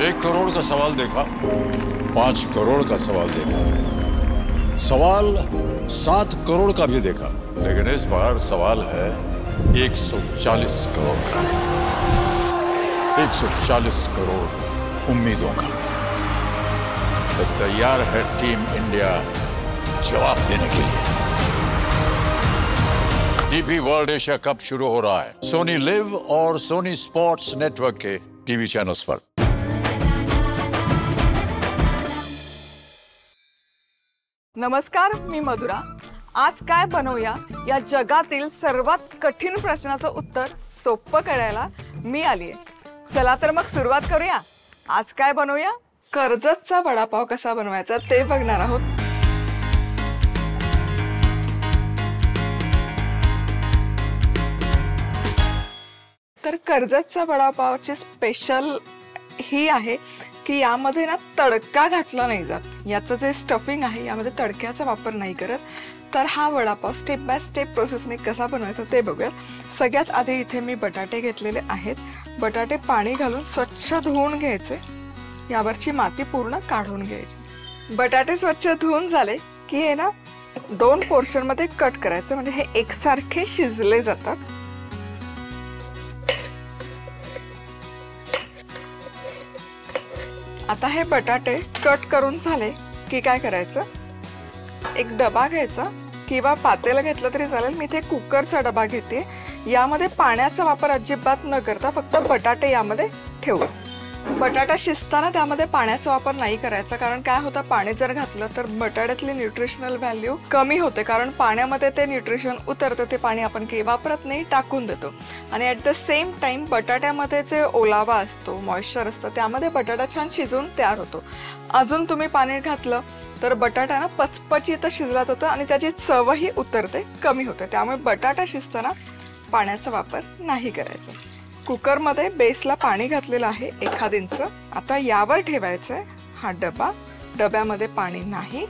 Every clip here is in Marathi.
1 करोड़ का सवाल देखा, 5 करोड़ का सवाल देखा, सवाल 7 करोड़ का भी देखा, लेकिन इस बार सवाल है 140 करोड़ का। 140 करोड़ उम्मीदों का। तो तैयार है टीम इंडिया जवाब देने के लिए। डीपी वर्ल्ड एशिया कप शुरू हो रहा है सोनी लिव और सोनी स्पोर्ट्स नेटवर्क के टीवी चैनल्स पर। नमस्कार, मी मधुरा। आज काय बनवूया या जगातील सर्वात कठीण प्रश्नाचं उत्तर सोपं करायला मी आली आहे। चला तर मग सुरुवात करूया। आज काय बनवूया? कर्जतचा वडापाव कसा बनवायचा ते बघणार आहोत। तर कर्जतचा वडापावची स्पेशल ही आहे की यामध्ये ना तडका घातला नाही जात। याचं जे स्टफिंग आहे यामध्ये तडक्याचा वापर नाही करत। तर हा वडापाव स्टेप बाय स्टेप प्रोसेसने कसा बनवायचा ते बघूया। सगळ्यात आधी इथे मी बटाटे घेतलेले आहेत। बटाटे पाणी घालून स्वच्छ धुवून घ्यायचे, यावरची माती पूर्ण काढून घ्यायची। बटाटे स्वच्छ धुवून झाले की हे ना 2 पोर्शन मध्ये कट करायचं, म्हणजे हे एकसारखे शिजले जातात। आता हे बटाटे कट करून झाले की काय करायचं, एक डबा घ्यायचा किंवा पातेलं घेतलं तरी चालेल। मी इथे कुकरचा डबा घेते। यामध्ये पाण्याचा वापर अजिबात न करता फक्त बटाटे यामध्ये ठेवू। बटाटा शिजताना त्यामध्ये पाण्याचा वापर नाही करायचा, कारण काय होतं, पाणी जर घातलं तर बटाट्यातली न्यूट्रिशनल व्हॅल्यू कमी होते, कारण पाण्यामध्ये ते न्यूट्रिशन उतरतं। ते पाणी आपण काही वापरत नाही, टाकून देतो। आणि ॲट द सेम टाइम बटाट्यामध्ये जे ओलावा असतो, मॉइश्चर असतं, त्यामध्ये बटाटा छान शिजून तयार होतो। अजून तुम्ही पाणी घातलं तर बटाटा ना पचपचीत शिजला जातो आणि त्याची चवही उतरते, कमी होते। त्यामुळे बटाटा शिजताना पाण्याचा वापर नाही करायचा। कुकरमध्ये बेसला पाणी घातलेलं आहे 1 इंच। आता यावर ठेवायचं हा डबा। डब्यामध्ये पाणी नाही,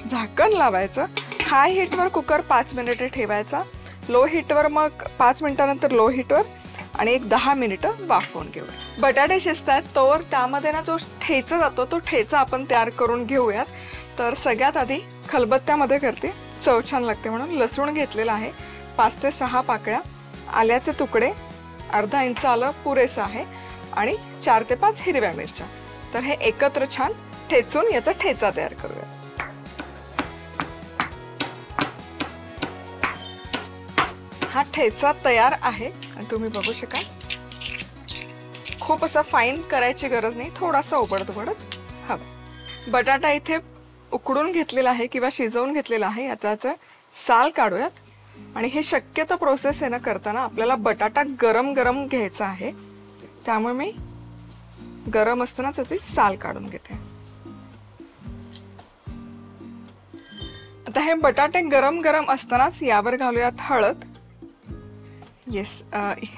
झाकण लावायचं। हाय हीटवर कुकर 5 मिनिटे ठेवायचा। लो हीटवर मग 5 मिनिटानंतर लो हीटवर आणि एक 10 मिनिटं वाफवून घेऊया। बटाटे शिजतात तोवर त्यामध्ये ना जो ठेचा जातो तो ठेचा आपण तयार करून घेऊयात। तर सगळ्यात आधी खलबत्त्यामध्ये करते, चव छान लागते म्हणून। लसूण घेतलेला आहे 5 ते 6 पाकळ्या, आल्याचे तुकडे, अर्धा इंच आलं पुरेसं आहे, आणि 4 ते 5 हिरव्या मिरच्या। तर हे एकत्र छान ठेचून याचा ठेचा तयार करूया। हा ठेचा तयार आहे आणि तुम्ही बघू शकाल खूप असा फाईन करायची गरज नाही, थोडासा उबडधुबडच हवा। बटाटा इथे उकडून घेतलेला आहे किंवा शिजवून घेतलेला आहे। याचा साल काढूयात। आणि हे शक्यतो प्रोसेस आहे ना करताना आपल्याला बटाटा गरम गरम घ्यायचा आहे, त्यामुळे मी गरम असताना त्याची साल काढून घेते। आता हे बटाटे गरम गरम असतानाच यावर घालूयात हळद। येस,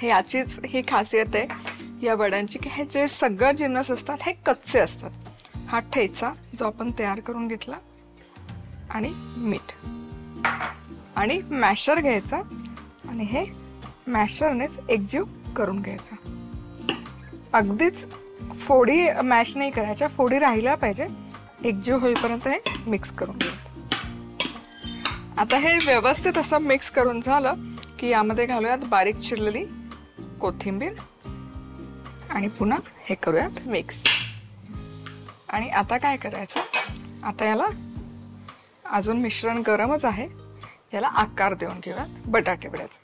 याचीच ही खासियत आहे या वड्यांची की हे जे सगळे जिन्नस असतात हे कच्चे असतात। हा ठेचा जो आपण तयार करून घेतला, आणि मीठ, आणि मॅशर घ्यायचा आणि हे मॅशरनेच एकजीव करून घ्यायचा। अगदीच फोडी मॅश नाही करायच्या, फोडी राहिल्या पाहिजे, एकजीव होईपर्यंत हे मिक्स करून घ्यायचं। आता हे व्यवस्थित असं मिक्स करून झालं की यामध्ये घालूयात बारीक चिरलेली कोथिंबीर आणि पुन्हा हे करूयात मिक्स। आणि आता काय करायचं, आता याला अजून मिश्रण गरमच आहे, याला आकार देऊन घेऊयात बटाटे वड्याचा।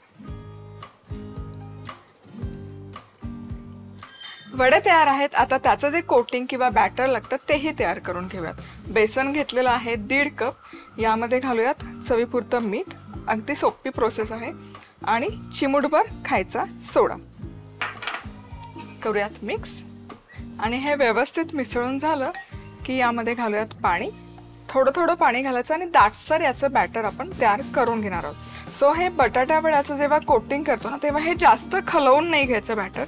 वडे तयार आहेत। आता त्याचं जे कोटिंग किंवा बॅटर लागतं तेही तयार करून घेऊयात। बेसन घेतलेलं आहे 1.5 कप। यामध्ये घालूयात चवीपुरतं मीठ, अगदी सोपी प्रोसेस आहे, आणि चिमूटभर खायचा सोडा। करूयात मिक्स, आणि हे व्यवस्थित मिसळून झालं की यामध्ये घालूयात पाणी। थोडं थोडं पाणी घालायचं आणि दाटसर याचं बॅटर आपण तयार करून घेणार आहोत। सो हे बटाटा वड्याचं जेव्हा कोटिंग करतो ना तेव्हा हे जास्त खलवून नाही घ्यायचं बॅटर।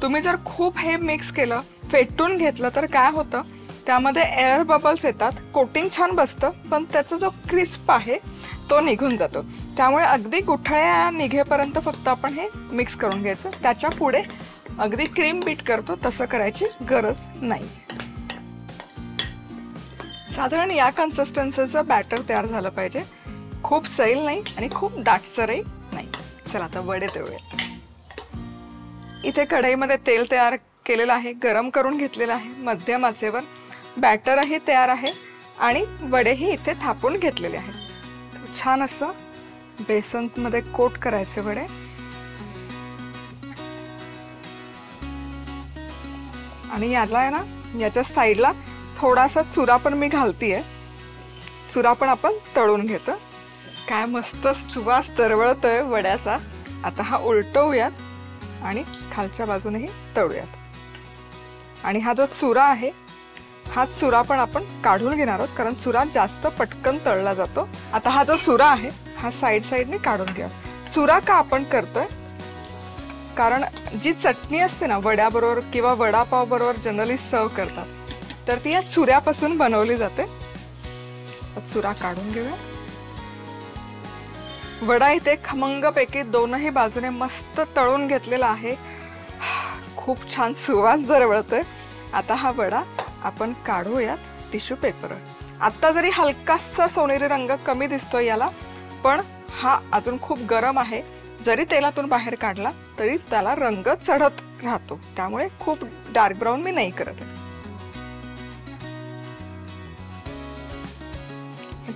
तुम्ही जर खूप हे मिक्स केलं, फेटून घेतलं तर काय होतं, त्यामध्ये एअर बबल्स येतात, कोटिंग छान बसतं पण त्याचा जो क्रिस्प आहे तो निघून जातो। त्यामुळे अगदी गुठळ्या निघेपर्यंत फक्त आपण हे मिक्स करून घ्यायचं। त्याच्या पुढे अगदी क्रीम बीट करतो तसं करायची गरज नाही. साधारण या कन्सिस्टन्सीचं बॅटर तयार झालं पाहिजे. खूप सैल नाही आणि खूप दाटसरही नाही. चला आता वडे तळूयात. इथे कढईमध्ये तेल तयार केलेलं आहे, गरम करून घेतलेलं आहे मध्यम आचेवर. बॅटरही तयार आहे आणि वडेही इथे थापून घेतलेले आहेत. छान असं बेसनमध्ये कोट करायचे वडे. आणि याला आहे ना, याच्या साईडला थोडासा चुरा पण मी घालतीये. चुरा पण आपण तळून घेतो. काय मस्त सुवास तरवळतोय वड्याचा. आता हा उलटवूयात आणि खालच्या बाजूनेही तळूयात. आणि हा जो चुरा आहे, हा चुरा पण आपण काढून घेणार आहोत, कारण चुरा जास्त पटकन तळला जातो. आता हा जो चुरा आहे हा साईडने काढून घ्या. चुरा का आपण करतोय, कारण जी चटणी असते ना वड्याबरोबर किंवा वडापाव बरोबर जनरली सर्व करतात, तर ती या चुऱ्यापासून बनवली जाते. चुरा काढून घेऊया. वडा इथे खमंगपैकी दोनही बाजूने मस्त तळून घेतलेला आहे. खूप छान सुवास दरवळतोय. आता हा वडा आपण काढूयात टिश्यू पेपरवर. आता जरी हलकासा सोनेरी रंग कमी दिसतोय याला, पण हा अजून खूप गरम आहे. जरी तेलातून बाहेर काढला तरी त्याला रंग चढत राहतो, त्यामुळे खूप डार्क ब्राऊन मी नाही करत आहे.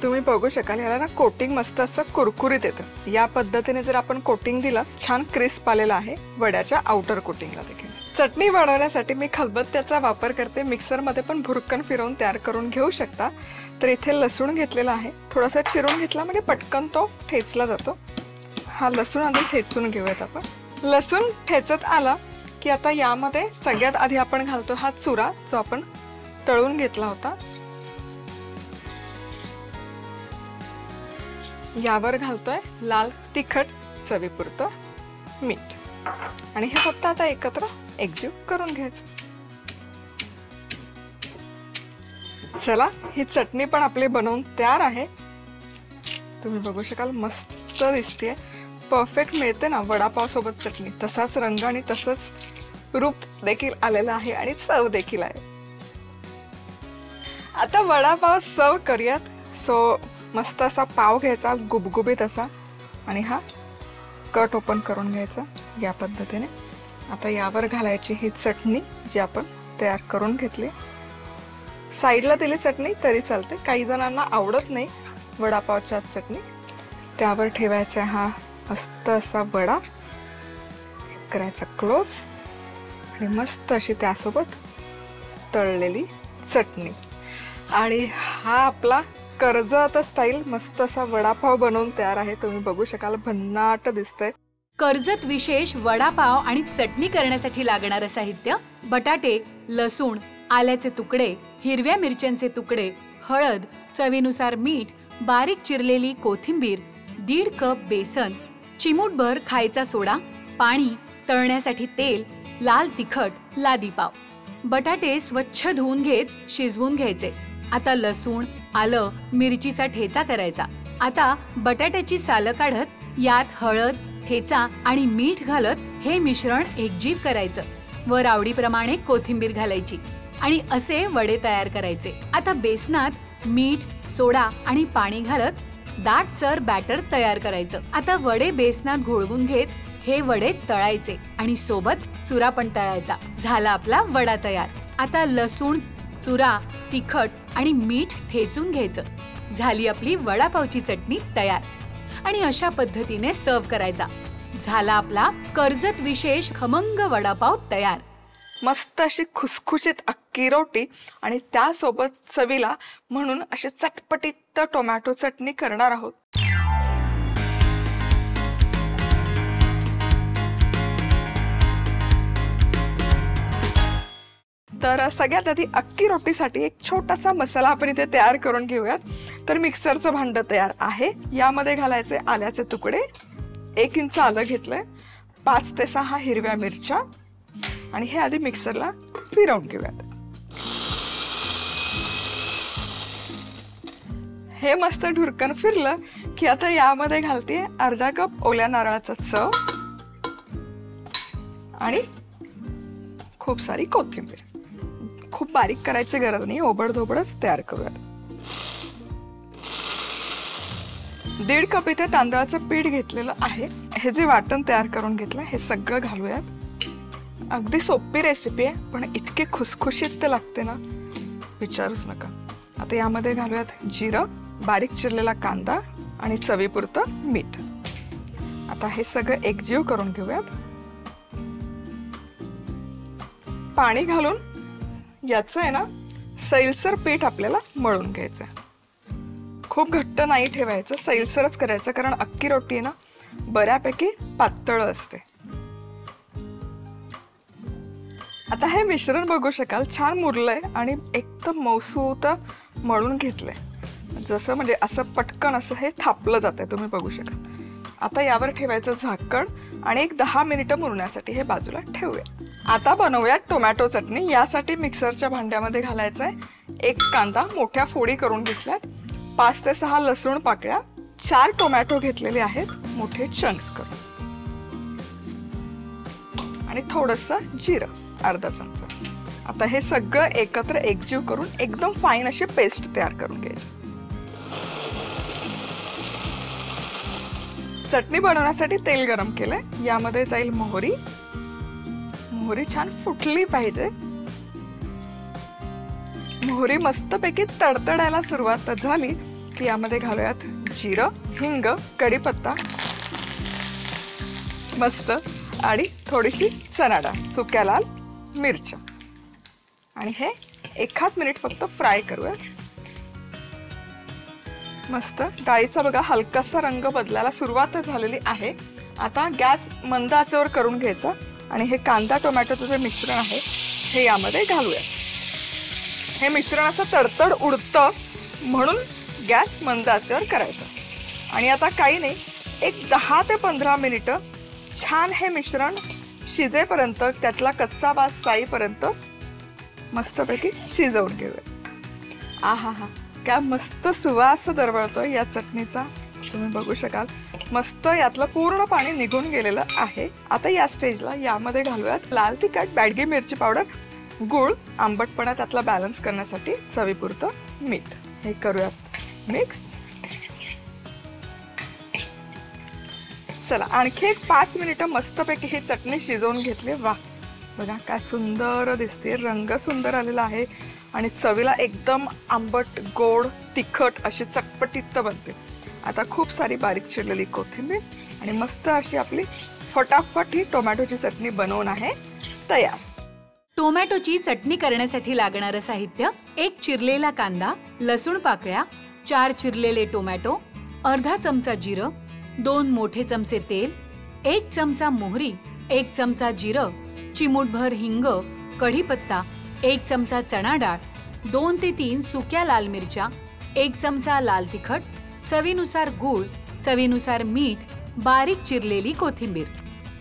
तुम्ही बघू शकाल याला ना कोटिंग मस्त असं कुरकुरीत येतं. या पद्धतीने जर आपण कोटिंग दिलं, छान क्रिस्प आलेला आहे वड्याच्या आउटर कोटिंगला देखील. चटणी बनवण्यासाठी मी खलबत्त्याचा वापर करते. मिक्सरमध्ये पण भुरकन फिरवून तयार करून घेऊ शकता. तर इथे लसूण घेतलेला आहे, थोडासा चिरून घेतला म्हणजे पटकन तो ठेचला जातो. हा लसूण आधी ठेचून घेऊयात आपण. लसूण ठेचत आला की आता यामध्ये सगळ्यात आधी आपण घालतो हा चुरा जो आपण तळून घेतला होता. यावर घालतोय लाल तिखट, चवीपुरतं मीठ आणि हे फक्त आता एकत्र एकजीव करून घ्यायचं. चला, ही चटणी पण आपली बनवून तयार आहे. तुम्ही बघू शकाल मस्त दिसतेय. परफेक्ट मिळते ना वडापाव सोबत चटणी, तसाच रंग आणि तसंच रूप देखील आलेलं आहे आणि चव देखील आहे. आता वडापाव सर्व करूयात. सो मस्त असा पाव घ्यायचा, गुबगुबीत असा, आणि हा कट ओपन करून घ्यायचा या पद्धतीने. आता यावर घालायची ही चटणी जी आपण तयार करून घेतली. साईडला दिली चटणी तरी चालते, काही जणांना आवडत नाही वडापावच्या चटणी. त्यावर ठेवायचा हा मस्त असा वडा, करायचा क्लोज, आणि मस्त अशी त्यासोबत तळलेली चटणी. आणि हा आपला कर्जत स्टाईल मस्त असा वडापाव बनवून तयार आहे. तुम्ही बघू शकाल भन्नाट दिसतंय. कर्जत विशेष वडापाव आणि चटणी करण्यासाठी लागणारं साहित्य: बटाटे, लसूण, आल्याचे तुकडे, हिरव्या मिरच्यांचे तुकडे, हळद, चवीनुसार मीठ, बारीक चिरलेली कोथिंबीर, 1.5 कप बेसन, चिमूटभर खायचा सोडा, पाणी, तळण्यासाठी तेल, लाल तिखट, लादी पाव. बटाटे स्वच्छ धुवून घेत शिजवून घ्यायचे. आता लसूण, आलं, मिरचीचा ठेचा करायचा. आता बटाट्याची सालं काढत यात हळद, ठेचा आणि मीठ घालत हे मिश्रण एकजीव करायचं. वर आवडीप्रमाणे कोथिंबीर घालायची आणि असे वडे तयार करायचे. आता बेसनात मीठ, सोडा आणि पाणी घालत दाटसर बॅटर तयार करायचं. आता वडे बेसनात घोळवून घेत हे वडे तळायचे आणि सोबत चुरा पण तळायचा. झाला आपला वडा तयार. आता लसूण, चुरा, तिखट आणि मीठ ठेचून घ्यायचं. झाली आपली वडापावची चटणी तयार आणि अशा पद्धतीने सर्व करायचा. झाला आपला कर्जत विशेष खमंग वडापाव तयार. मस्त अशी खुसखुशीत अख्खी रोटी आणि त्यासोबत चवीला म्हणून अशी चटपटीत टोमॅटो चटणी करणार आहोत. तर सगळ्यात आधी अख्खी रोटीसाठी एक छोटासा मसाला आपण इथे तयार करून घेऊयात. तर मिक्सरचं भांड तयार आहे. यामध्ये घालायचे आल्याचे तुकडे, 1 इंच आलं घेतलंय, 5 ते 6 हिरव्या मिरच्या, आणि हे आधी मिक्सरला फिरवून घेऊयात. हे मस्त ढुरकन फिरलं की आता यामध्ये घालते 1/2 कप ओल्या नारळाचं चव आणि खूप सारी कोथिंबीर. खूप बारीक करायची गरज नाही, ओबडधोबडच तयार करूयात. 1.5 कप इथे तांदळाचं पीठ घेतलेलं आहे. हे जे वाटण तयार करून घेतलं हे सगळं घालूयात. अगदी सोपी रेसिपी आहे, पण इतके खुसखुशीत ते लागते ना, विचारूच नका. आता यामध्ये घालूयात जिरं, बारीक चिरलेला कांदा आणि चवीपुरतं मीठ. आता हे सगळं एकजीव करून घेऊयात. पाणी घालून याचं आहे ना सैलसर पीठ आपल्याला मळून घ्यायचं. खूप घट्ट नाही ठेवायचं, सैलसरच करायचं, कारण अख्खी रोटी आहे ना बऱ्यापैकी पातळ असते. आता हे मिश्रण बघू शकाल छान मुरलंय आणि एकदम मऊसूत मळून घेतलंय. जसं म्हणजे असं पटकन असं हे थापलं जातंय, तुम्ही बघू शकाल. आता यावर ठेवायचं झाकण आणि एक 10 मिनिटं मुरण्यासाठी हे बाजूला ठेवूया. आता बनवूया टोमॅटो चटणी. यासाठी मिक्सरच्या भांड्यामध्ये घालायचं आहे 1 कांदा, मोठ्या फोडी करून घेतल्यात, 5 ते 6 लसूण पाकळ्या, 4 टोमॅटो घेतलेले आहेत मोठे चंक्स करून, आणि थोडंसं जिरं अर्धा चमचा. आता हे सगळं एकत्र एकजीव करून एकदम फाईन अशी पेस्ट तयार करून घ्यायची. चटणी बनवण्यासाठी तेल गरम केलंय. यामध्ये जाईल मोहरी. मोहरी छान फुटली पाहिजे. मोहरी मस्तपैकी तडतडायला सुरुवात झाली की यामध्ये घालूयात जिरं, हिंग, कढीपत्ता मस्त, आणि थोडीशी चणा डाळ, सुक्या लाल मिरच्या, आणि हे 1 मिनिट फक्त फ्राय करूया. मस्त डाळीचा बघा हलकासा रंग बदलायला सुरुवात झालेली आहे. आता गॅस मंद आचेवर करून घ्यायचा आणि हे कांदा टोमॅटोचं जे मिश्रण आहे हे यामध्ये घालूया. हे मिश्रण असं तडतड उडतं म्हणून गॅस मंद आचेवर करायचा. आणि आता काही नाही, एक 10 ते 15 मिनिटं छान हे मिश्रण शिजेपर्यंत, त्यातला कच्चा वास जाईपर्यंत मस्तपैकी शिजवून घेऊया. आहा हा, काय मस्त सुवास दरवळतोय या चटणीचा, तुम्ही बघू शकाल. मस्त यातलं पूर्ण पाणी निघून गेलेलं आहे. आता या स्टेजला यामध्ये घालूयात लाल तिखट, बॅडगी मिरची पावडर, गूळ, आंबटपणा त्यातला बॅलन्स करण्यासाठी चवीपुरतं मीठ. हे करूयात मिक्स. चला आणखी एक 5 मिनिटं मस्तपैकी ही चटणी शिजवून घेतली. वा बघा काय सुंदर दिसते, रंग सुंदर आलेला आहे आणि चवीला एकदम आंबट, गोड, तिखट अशी चटपटीत बनते. आता खूप सारी बारीक चिरलेली कोथिंबीर आणि मस्त अशी आपली फटाफट ही टोमॅटोची चटणी बनवून आहे तयार. टोमॅटोची चटणी करण्यासाठी लागणारं साहित्य: 1 चिरलेला कांदा, लसूण पाकळ्या, 4 चिरलेले टोमॅटो, अर्धा चमचा जिरं, 2 मोठे चमचे तेल, 1 चमचा मोहरी, 1 चमचा जिरं, चिमूटभर हिंग, कढीपत्ता, 1 चमचा चणा डाळ, 2 ते 3 सुक्या लाल मिरच्या, 1 चमचा लाल तिखट, चवीनुसार गूळ, चवीनुसार मीठ, बारीक चिरलेली कोथिंबीर.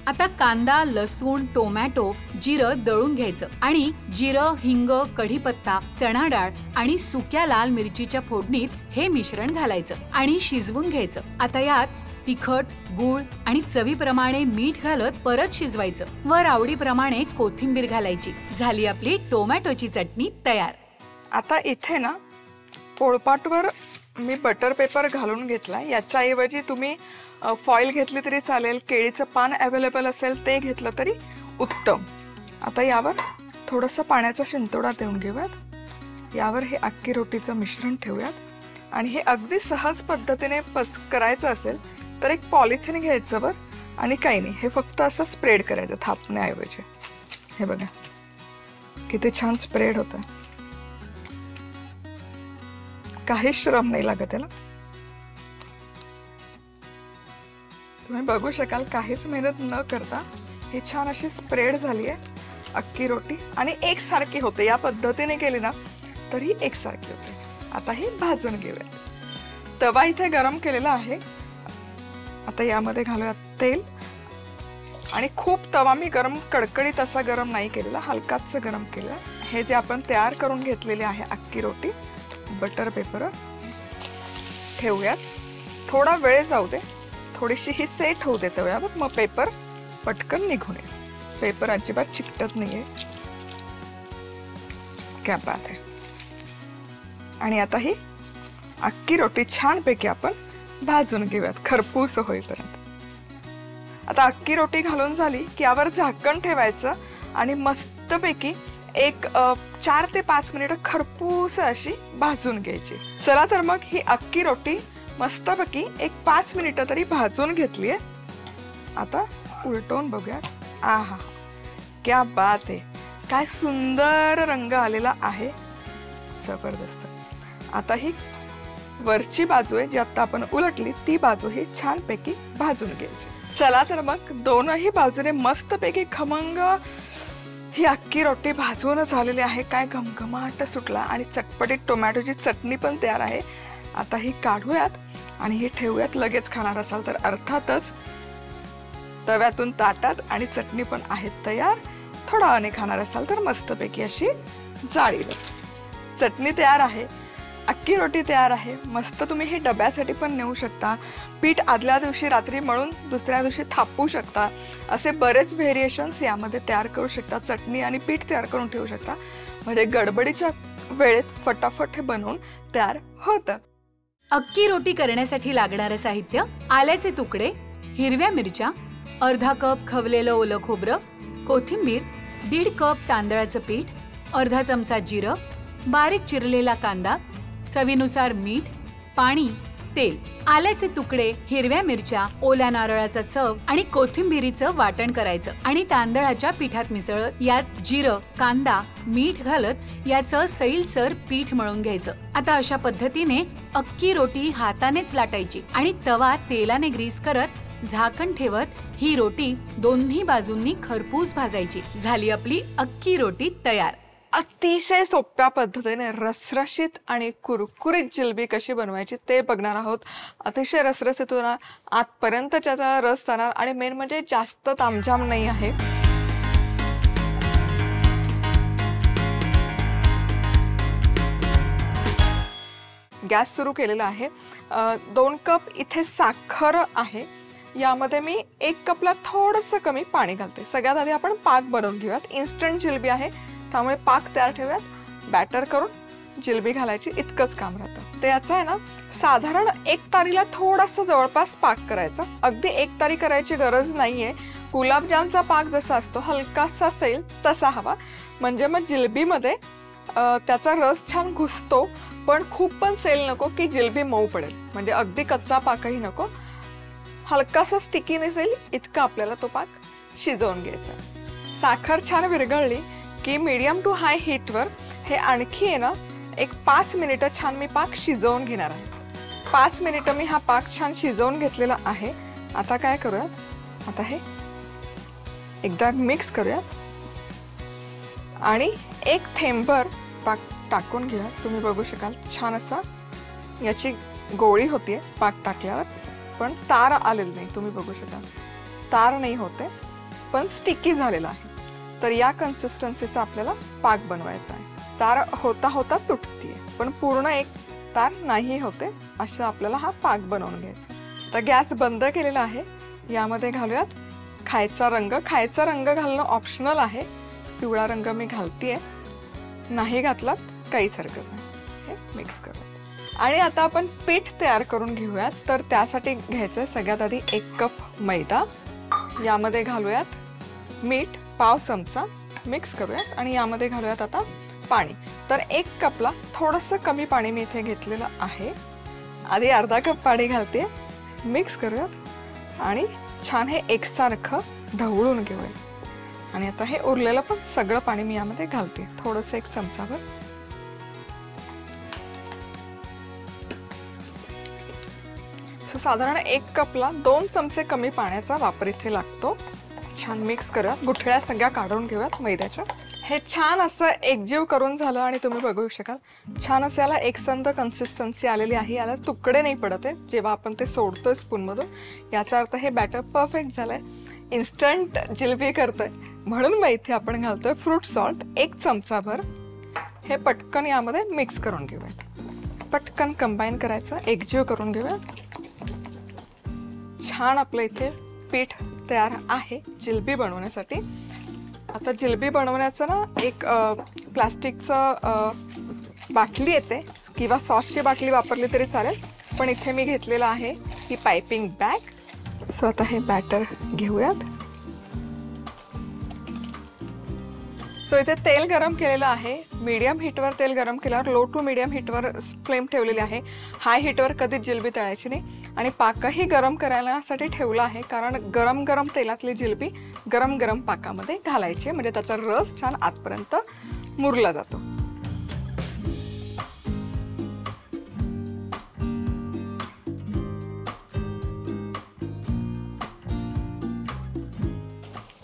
आता कांदा, लसूण, टोमॅटो, जिरं दळून घ्यायचं आणि जिरं, हिंग, कढीपत्ता, चणा डाळ आणि सुक्या लाल मिरचीच्या फोडणीत हे मिश्रण घालायचं आणि शिजवून घ्यायचं. आता यात तिखट, गूळ आणि चवीप्रमाणे मीठ घालत परत शिजवायचं. वर आवडीप्रमाणे कोथिंबीर घालायची. झाली आपली टोमॅटोची चटणी तयार. आता इथे ना पोळपाटवर मी बटर पेपर घालून घेतला. याच्याऐवजी तुम्ही फॉईल घेतली तरी चालेल, केळीचं पान अवेलेबल असेल ते घेतलं तरी उत्तम. आता यावर थोडंसं पाण्याचा शिंतोडा देऊन घेऊयात. यावर हे अख्खी रोटीचं मिश्रण ठेवूयात आणि हे अगदी सहज पद्धतीने करायचं असेल तर एक पॉलिथिन घ्यायचं वर, आणि काही नाही, हे फक्त असं स्प्रेड करायचं थापण्याऐवजी. हे बघा किती छान स्प्रेड होतं, काही श्रम नाही लागत त्याला. तुम्ही बघू शकाल काहीच मेहनत न करता हे छान अशी स्प्रेड झाली आहे अख्खी रोटी आणि एकसारखी होते. या पद्धतीने केली ना तरी एकसारखी होते. आता ही भाजून घेऊया. तवा इथे गरम केलेला आहे. आता यामध्ये घालूयात तेल, आणि खूप तवा मी गरम कडकडीत असा गरम नाही केलेला, हलकाच गरम केला. हे जे आपण तयार करून घेतलेले आहे अख्खी रोटी बटर पेपर ठेवूयात. थोडा वेळ जाऊ दे, थोडीशी ही सेट होऊ दे तव्यावर, मग पेपर पटकन निघून येईल. पेपर अजिबात चिकटत नाहीये. क्या बात आहे. आणि आता ही अख्खी रोटी छानपैकी आपण भाजून घेऊयात खरपूस होईपर्यंत. आता अख्खी रोटी घालून झाली की यावर झाकण ठेवायचं आणि मस्तपैकी एक 4 ते 5 मिनिटं खरपूस अशी भाजून घ्यायची. चला तर मग ही अख्खी रोटी मस्तपैकी एक 5 मिनिटं तरी भाजून घेतलीये. आता उलटवून बघूया. आहा, क्या बात आहे. काय सुंदर रंग आलेला आहे, जबरदस्त. आता ही वरची बाजू आहे जी आता आपण उलटली ती बाजू ही छानपैकी भाजून घ्यायची. चला तर मग दोनही बाजूने मस्तपैकी खमंग ही अख्खी रोटी भाजून झालेली आहे. काय घमघमाट सुटला आणि चटपटीत टोमॅटोची चटणी पण तयार आहे. आता ही काढूयात आणि ही ठेवूयात. लगेच खाणार असाल तर अर्थातच तव्यातून ताटात आणि चटणी पण आहे तयार. थोडा वेळाने खाणार असाल तर मस्तपैकी अशी जाळीवर. चटणी तयार आहे, अख्खी रोटी तयार आहे. मस्त तुम्ही हे डब्यासाठी पण नेऊ शकता. पीठ आदल्या दिवशी रात्री मळून दुसऱ्या दिवशी थापू शकता. असे बरेच व्हेरिएशन्स यामध्ये तयार करू शकता. चटणी आणि पीठ तयार करून ठेवू शकता. म्हणजे गडबडीच्या वेळेत फटाफट हे बनवून तयार होतं. अख्खी रोटी करण्यासाठी लागणारं साहित्य: आल्याचे तुकडे, हिरव्या मिरच्या, अर्धा कप खवलेलं ओलं खोबरं, कोथिंबीर, 1.5 कप तांदळाचं पीठ, अर्धा चमचा जिरं, बारीक चिरलेला कांदा, चवीनुसार मीठ, पाणी, तेल. आल्याचे तुकडे, हिरव्या मिरच्या, ओल्या नारळाचा चव आणि कोथिंबीरीचं वाटण करायचं आणि तांदळाच्या पिठात मिसळत यात जिरं, कांदा, मीठ घालत याचं सैलसर पीठ मळून घ्यायचं. आता अशा पद्धतीने अख्खी रोटी हातानेच लाटायची आणि तवा तेलाने ग्रीस करत झाकण ठेवत ही रोटी दोन्ही बाजूंनी खरपूस भाजायची. झाली आपली अख्खी रोटी तयार. अतिशय सोप्या पद्धतीने रसरशीत आणि कुरकुरीत जिलबी कशी बनवायची ते बघणार आहोत. अतिशय रसरशीत होणार, आतपर्यंत त्याचा रस जाणार आणि मेन म्हणजे जास्त तामझाम नाही आहे. गॅस सुरू केलेला आहे. 2 कप इथे साखर आहे. यामध्ये मी 1 कपला थोडंसं कमी पाणी घालते. सगळ्यात आधी आपण पाक बनवून घेऊयात. इन्स्टंट जिलबी आहे त्यामुळे पाक तयार ठेवूयात. बॅटर करून जिलबी घालायची इतकंच काम राहतं. ते याचं आहे ना, साधारण 1 तारीला थोडासा जवळपास पाक करायचा. अगदी 1 तारी करायची गरज नाहीये. गुलाबजामचा पाक जसा असतो हलकासा असेल तसा हवा. म्हणजे मग जिलबीमध्ये त्याचा रस छान घुसतो. पण खूप पण सेल नको की जिलबी मऊ पडेल. म्हणजे अगदी कच्चा पाकही नको. हलकासा स्टिकी नसेल इतका आपल्याला तो पाक शिजवून घ्यायचा. साखर छान विरघळली की मीडियम टू हाय हीटवर हे आणखी आहे ना 5 मिनिटं छान मी पाक शिजवून घेणार आहे. 5 मिनिटं मी हा पाक छान शिजवून घेतलेला आहे. आता काय करूयात, आता हे एकदा मिक्स करूयात आणि 1 थेंबभर पाक टाकून घेऊया. तुम्ही बघू शकाल छान असा याची गोळी होतीये पाक टाकल्यावर, पण तार आलेली नाही. तुम्ही बघू शकाल तार नाही होते पण स्टिकी झालेला आहे. तर या कन्सिस्टन्सीचा आपल्याला पाक बनवायचा आहे. तार होता होता तुटतीये पण पूर्ण एक तार नाही होते असं आपल्याला हा पाक बनवून घ्यायचा. तर गॅस बंद केलेला आहे. यामध्ये घालूयात खायचा रंग. खायचा रंग घालणं ऑप्शनल आहे. पिवळा रंग मी घालतीये. नाही घातलात काहीच हरकत नाही. हे मिक्स करूया आणि आता आपण पीठ तयार करून घेऊयात. तर त्यासाठी घ्यायचं सगळ्यात आधी 1 कप मैदा. यामध्ये घालूयात मीठ 1/2 चमचा. मिक्स करूयात आणि यामध्ये घालूयात आता पाणी. तर 1 कपला थोडंसं कमी पाणी मी इथे घेतलेलं आहे. आधी अर्धा कप पाणी घालते. मिक्स करूयात आणि छान हे एकसारखं ढवळून घेऊयात. आणि आता हे उरलेलं पण सगळं पाणी मी यामध्ये घालते. थोडंसं 1 चमचाभर. साधारण 1 कपला 2 चमचे कमी पाण्याचा वापर इथे लागतो. छान मिक्स करूया. गुठळ्या सगळ्या काढून घेऊयात मैद्याच्या. हे छान असं एकजीव करून झालं आणि तुम्ही बघू शकाल छान असं याला एकसंध कन्सिस्टन्सी आलेली आहे. याला तुकडे नाही पडत आहे जेव्हा आपण ते सोडतोय स्पूनमधून. याचा अर्थ हे बॅटर परफेक्ट झालंय. इन्स्टंट जिलबी करतोय म्हणून मग इथे आपण घालतोय फ्रूट सॉल्ट 1 चमचाभर. हे पटकन यामध्ये मिक्स करून घेऊयात. पटकन कंबाईन करायचं, एकजीव करून घेऊयात. छान आपलं इथे पीठ तयार आहे जिलबी बनवण्यासाठी. आता जिलबी बनवण्याचं ना एक प्लास्टिकचं बाटली येते किंवा सॉसची बाटली वापरली तरी चालेल, पण इथे मी घेतलेलं आहे ही पायपिंग बॅग. सो आता हे बॅटर घेऊयात. सो इथे तेल गरम केलेलं आहे. मीडियम हीटवर तेल गरम केल्यावर लो टू मीडियम हीटवर फ्लेम ठेवलेली आहे. हाय हीटवर कधीच जिलबी तळायची नाही. आणि पाकही गरम करायसाठी ठेवला आहे, कारण गरम गरम तेलातली जिलबी गरम गरम पाकामध्ये घालायची, म्हणजे त्याचा रस छान आतपर्यंत मुरला जातो.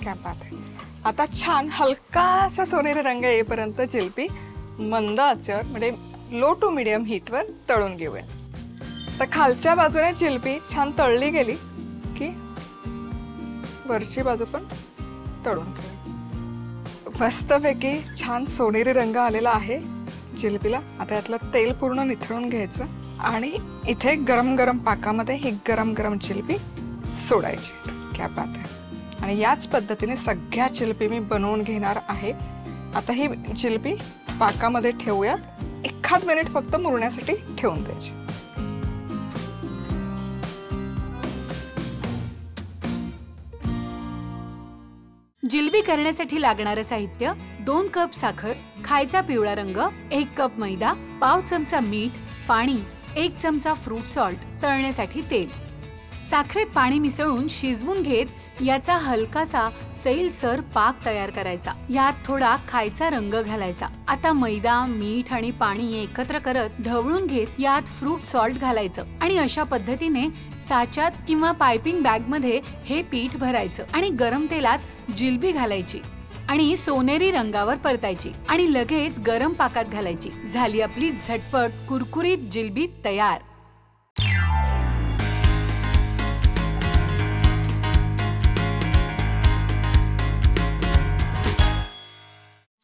क्या बात आहे. आता छान हलकासा सोनेरी रंग येईपर्यंत जिलबी मंद आचेवर म्हणजे लो टू मीडियम हीटवर तळून घेऊया. तर खालच्या बाजूने जिलबी छान तळली गेली की वरची बाजू पण तळून घेऊया. मस्तपैकी छान सोनेरी रंग आलेला आहे जिलबीला. आता यातलं तेल पूर्ण निथळून घ्यायचं आणि इथे गरम गरम पाकामध्ये ही गरम गरम जिलबी सोडायची. क्या बात आहे. आणि याच पद्धतीने सगळ्या जिलबी मी बनवून घेणार आहे. आता ही जिलबी पाकामध्ये ठेवूयात. 1 मिनिट फक्त मुरण्यासाठी ठेवून द्यायची. जिलबी करण्यासाठी लागणारं साहित्य: 2 कप साखर, खायचा पिवळा रंग, 1 कप मैदा, पाव चमचा मीठ, पाणी, 1 चमचा फ्रूट सॉल्ट, तळण्यासाठी तेल. साखरेत पाणी मिसळून शिजवून घेत याचा हलकासा सैलसर पाक तयार करायचा. यात थोडा खायचा रंग घालायचा. आता मैदा, मीठ आणि पाणी एकत्र करत ढवळून घेत यात फ्रूट सॉल्ट घालायचं आणि अशा पद्धतीने साच्यात किंवा पायपिंग बॅग मध्ये हे पीठ भरायचं आणि गरम तेलात जिलबी घालायची आणि सोनेरी रंगावर परतायची आणि लगेच गरम पाकात घालायची. झाली आपली झटपट कुरकुरीत जिलबी तयार.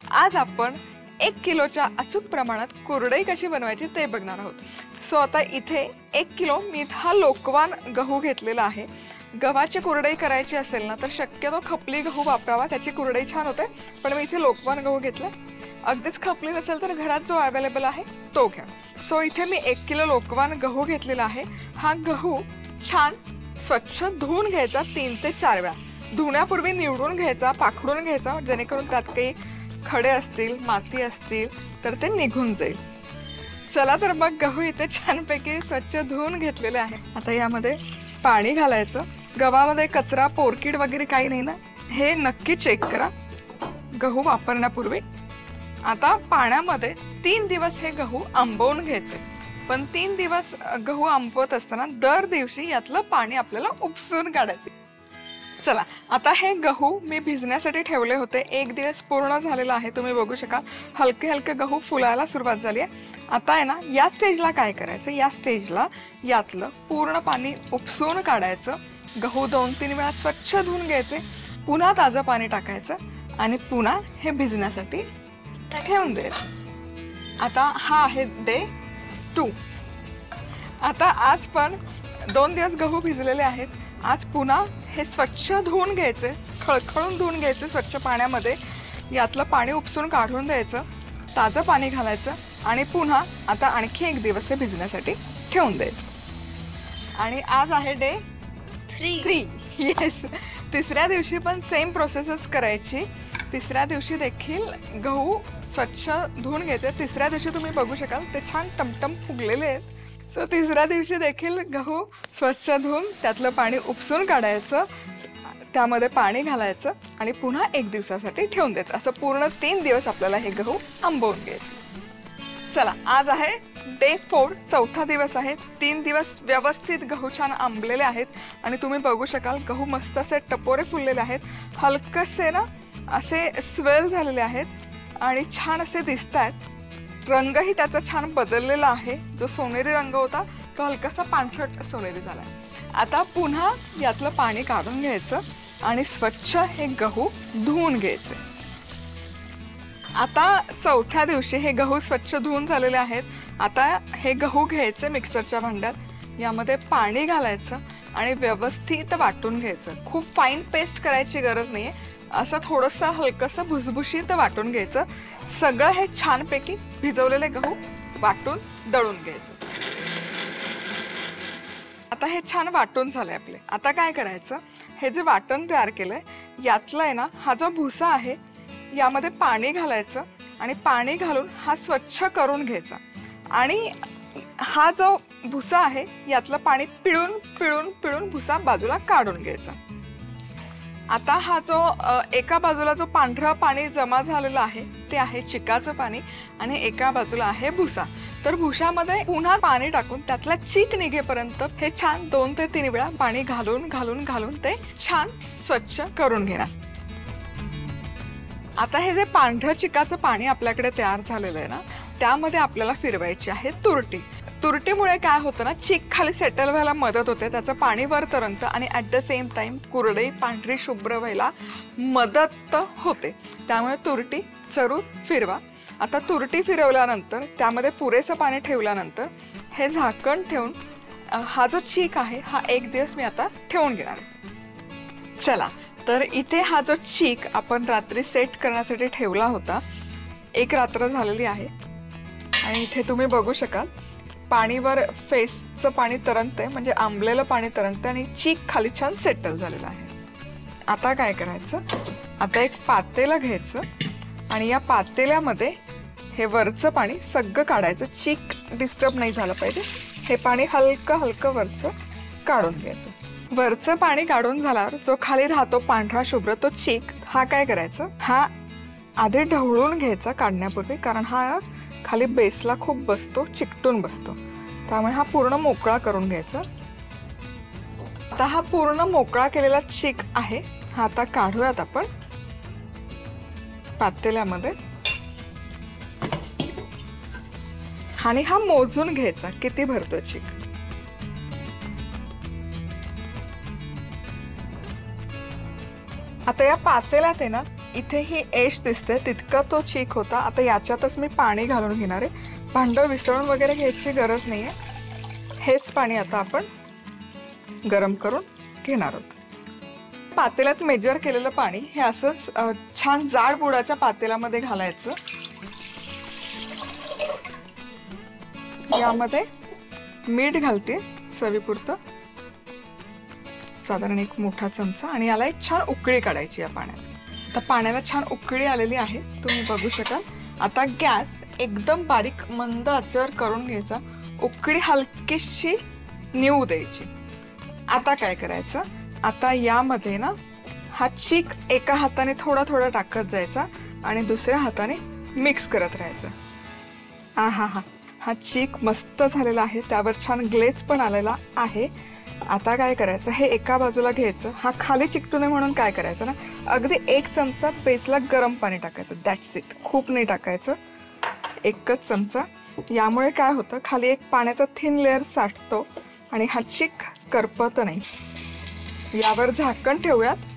आज आपण 1 किलोच्या अचूक प्रमाणात कुरडई कशी बनवायची ते बघणार आहोत. सो आता इथे 1 किलो मी हा लोकवान गहू घेतलेला आहे. गव्हाची कुरडई करायची असेल ना तर शक्यतो खपली गहू वापरावा, त्याची कुरडई छान होते. पण मी इथे लोकवान गहू घेतला. अगदीच खपली नसेल तर घरात जो अवेलेबल आहे तो घ्या. सो इथे मी 1 किलो लोकवान गहू घेतलेला आहे. हा गहू छान स्वच्छ धुवून घ्यायचा 3 ते 4 वेळा. धुण्यापूर्वी निवडून घ्यायचा, पाखडून घ्यायचा, जेणेकरून त्यात काही खडे असतील, माती असतील तर ते निघून जाईल. चला तर मग गहू इथे छानपैकी स्वच्छ धुवून घेतलेले आहे. आता यामध्ये पाणी घालायचं. गव्हामध्ये कचरा, पोरकीड वगैरे काही नाही ना, हे नक्की चेक करा गहू वापरण्यापूर्वी. आता पाण्यामध्ये 3 दिवस हे गहू आंबवून घ्यायचे. पण 3 दिवस गहू आंबवत असताना दर दिवशी यातलं पाणी आपल्याला उपसून काढायचे. चला आता हे गहू मी भिजण्यासाठी ठेवले होते. 1 दिवस पूर्ण झालेला आहे. तुम्ही बघू शकाल हलके हलके गहू फुलायला सुरुवात झाली आहे. आता आहे ना या स्टेजला काय करायचं, या स्टेजला यातलं पूर्ण पाणी उपसून काढायचं. गहू 2-3 वेळा स्वच्छ धुवून घ्यायचे, पुन्हा ताजं पाणी टाकायचं आणि पुन्हा हे भिजण्यासाठी ठेवून द्यायचं. आता हा आहे डे 2. आता आज पण 2 दिवस गहू भिजलेले आहेत. आज पुन्हा हे स्वच्छ धुवून घ्यायचे, खळखळून धुवून घ्यायचे स्वच्छ पाण्यामध्ये. यातलं पाणी उपसून काढून द्यायचं, ताजं पाणी घालायचं आणि पुन्हा आता आणखी 1 दिवस हे भिजण्यासाठी ठेवून द्यायचं. आणि आज आहे डे 3. येस, 3ऱ्या दिवशी पण सेम प्रोसेसच करायची. 3ऱ्या दिवशी देखील गहू स्वच्छ धुवून घ्यायचे. 3ऱ्या दिवशी तुम्ही बघू शकाल ते छान टमटम फुगलेले आहेत. सो 3ऱ्या दिवशी देखील गहू स्वच्छ धुवून त्यातलं पाणी उपसून काढायचं, त्यामध्ये पाणी घालायचं आणि पुन्हा 1 दिवसासाठी ठेवून द्यायचं. असं पूर्ण 3 दिवस आपल्याला हे गहू आंबवून घ्यायचं. चला आज आहे डे 4, 4था दिवस आहे. 3 दिवस व्यवस्थित गहू छान आंबलेले आहेत आणि तुम्ही बघू शकाल गहू मस्त असे टपोरे फुललेले आहेत. हलकसे ना असे स्वेल झालेले आहेत आणि छान असे दिसत आहेत. रंगही त्याचा छान बदललेला आहे. जो सोनेरी रंग होता तो हलकासा पांढरट सोनेरी झाला. आता पुन्हा यातलं पाणी काढून घ्यायचं आणि स्वच्छ हे गहू धुवून घ्यायचे. आता 4थ्या दिवशी हे गहू स्वच्छ धुवून झालेले आहेत. आता हे गहू घ्यायचे मिक्सरच्या भांड्यात, यामध्ये पाणी घालायचं आणि व्यवस्थित वाटून घ्यायचं. खूप फाईन पेस्ट करायची गरज नाहीये, असं थोडंसं हलकंसं भुसभुशीत वाटून घ्यायचं. सगळं हे छानपैकी भिजवलेले गहू वाटून दळून घ्यायचं. आता हे छान वाटून झालंय आपले. आता काय करायचं, हे जे वाटण तयार केलंय यातलं आहे ना, हा जो भुसा आहे यामध्ये पाणी घालायचं आणि पाणी घालून हा स्वच्छ करून घ्यायचा. आणि हा जो भुसा आहे यातलं पाणी पिळून पिळून पिळून भुसा बाजूला काढून घ्यायचा. आता हा जो एका बाजूला जो पांढरं पाणी जमा झालेलं आहे ते आहे चिकाचं पाणी आणि एका बाजूला आहे भुसा. तर भुशामध्ये पुन्हा पाणी टाकून त्यातला चीक निघेपर्यंत हे छान 2 ते 3 वेळा पाणी घालून घालून घालून ते छान स्वच्छ करून घेणार. आता हे जे पांढरं चिकाचं पाणी आपल्याकडे तयार झालेलं आहे ना, त्यामध्ये आपल्याला फिरवायची आहे तुरटी. तुरटीमुळे काय होतं ना, चीक खाली सेटल व्हायला मदत होते, त्याचं पाणी वर तरंगतं आणि ॲट द सेम टाइम कुरडई पांढरी शुभ्र व्हायला मदत होते. त्यामुळे तुरटी जरूर फिरवा. आता तुरटी फिरवल्यानंतर त्यामध्ये पुरेसं पाणी ठेवल्यानंतर हे झाकण ठेवून हा जो चीक आहे हा 1 दिवस मी आता ठेवून घेणार आहे. चला, तर इथे हा जो चीक आपण रात्री सेट करण्यासाठी ठेवला होता, 1 रात्र झालेली आहे. आणि इथे तुम्ही बघू शकाल पाणीवर फेसचं पाणी तरंगतंय, म्हणजे आंबलेलं पाणी तरंगतंय आणि चीक खाली छान सेटल झालेलं आहे. आता काय करायचं, आता एक पातेलं घ्यायचं आणि या पातेल्यामध्ये हे वरचं पाणी सगळं काढायचं. चीक डिस्टर्ब नाही झालं पाहिजे. हे पाणी हलकं हलकं वरचं काढून घ्यायचं. वरचं पाणी काढून झाल्यावर जो खाली राहतो पांढरा शुभ्र तो चीक, हा काय करायचं, हा आधी ढवळून घ्यायचा काढण्यापूर्वी, कारण हा खाली बेसला खूप बसतो, चिकटून बसतो. त्यामुळे हा पूर्ण मोकळा करून घ्यायचा. आता हा पूर्ण मोकळा केलेला चीक आहे हा आता काढूयात आपण पातेल्यामध्ये. आणि हा मोजून घ्यायचा किती भरतो चीक. आता या पातेल्यात आहे ना, इथे ही एश दिसते तितका तो चीक होता. आता याच्यातच मी पाणी घालून घेणार आहे. भांडं विसळून वगैरे घ्यायची गरज नाहीये. हेच पाणी आता आपण गरम करून घेणार आहोत. पातेल्यात मेजर केलेलं पाणी हे असंच छान जाड बुडाच्या पातेल्यामध्ये घालायचं. यामध्ये मीठ घालते चवीपुरतं, साधारण 1 मोठा चमचा. आणि याला एक छान उकळी काढायची या पाण्यात. आता पाण्याला छान उकळी आलेली आहे, तुम्ही बघू शकाल. आता गॅस एकदम बारीक मंद आचेवर करून घ्यायचा. उकळी हलकीशी निवू द्यायची. आता काय करायचं, आता यामध्ये ना हा चीक एका हाताने थोडा थोडा टाकत जायचा आणि दुसऱ्या हाताने मिक्स करत राहायचं. हा चीक मस्त झालेला आहे, त्यावर छान ग्लेज पण आलेला आहे. आता काय करायचं, हे एका बाजूला घ्यायचं. हा खाली चिकटू नये म्हणून काय करायचं ना, अगदी 1 चमचा बेसला गरम पाणी टाकायचं. That's it. खूप नाही टाकायचं, 1च चमचा. यामुळे काय होतं, खाली एक पाण्याचा थिन लेअर साठतो आणि हा चीक करपत नाही. यावर झाकण ठेवूयात